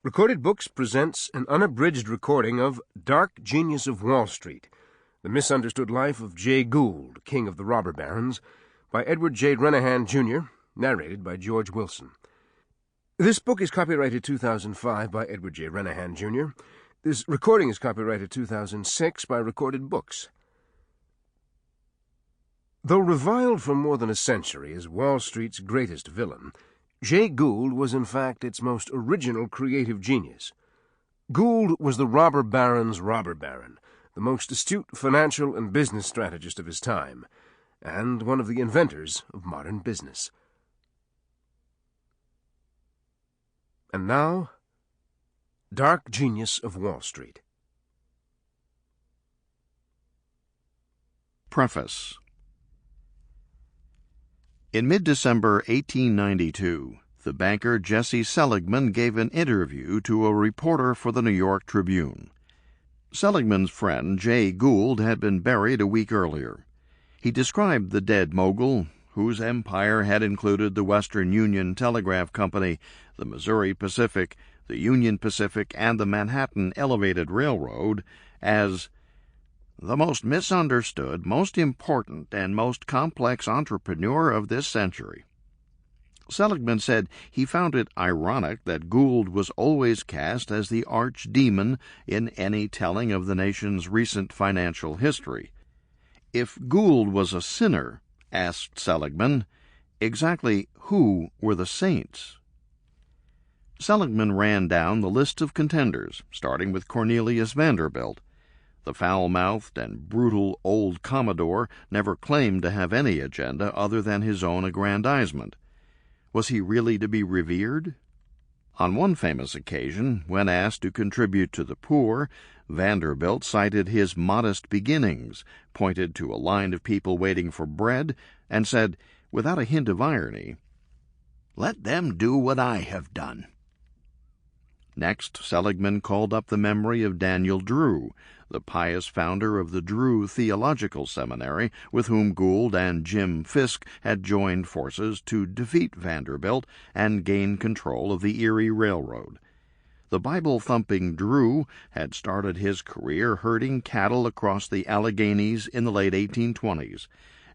Recorded Books presents an unabridged recording of Dark Genius of Wall Street, The Misunderstood Life of Jay Gould, King of the Robber Barons, by Edward J. Renehan, Jr., narrated by George Wilson. This book is copyrighted 2005 by Edward J. Renehan, Jr. This recording is copyrighted 2006 by Recorded Books. Though reviled for more than a century as Wall Street's greatest villain, Jay Gould was in fact its most original creative genius. Gould was the robber baron's robber baron, the most astute financial and business strategist of his time, and one of the inventors of modern business. And now, Dark Genius of Wall Street. Preface. In mid-December 1892, the banker Jesse Seligman gave an interview to a reporter for the New York Tribune. Seligman's friend Jay Gould had been buried a week earlier. He described the dead mogul, whose empire had included the Western Union Telegraph Company, the Missouri Pacific, the Union Pacific, and the Manhattan Elevated Railroad, as the most misunderstood, most important, and most complex entrepreneur of this century. Seligman said he found it ironic that Gould was always cast as the archdemon in any telling of the nation's recent financial history. If Gould was a sinner, asked Seligman, exactly who were the saints? Seligman ran down the list of contenders, starting with Cornelius Vanderbilt. The foul-mouthed and brutal old Commodore never claimed to have any agenda other than his own aggrandizement. Was he really to be revered? On one famous occasion, when asked to contribute to the poor, Vanderbilt cited his modest beginnings, pointed to a line of people waiting for bread, and said, without a hint of irony, "Let them do what I have done." Next, Seligman called up the memory of Daniel Drew, the pious founder of the Drew Theological Seminary, with whom Gould and Jim Fisk had joined forces to defeat Vanderbilt and gain control of the Erie Railroad. The Bible-thumping Drew had started his career herding cattle across the Alleghenies in the late 1820s,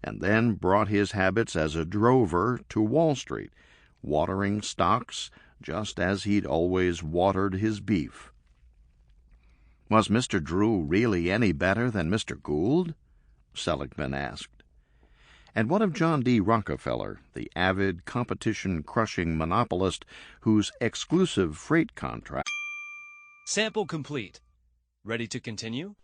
and then brought his habits as a drover to Wall Street, watering stocks just as he'd always watered his beef. Was Mr. Drew really any better than Mr. Gould? Seligman asked. And what of John D. Rockefeller, the avid, competition-crushing monopolist whose exclusive freight contract... Sample complete. Ready to continue?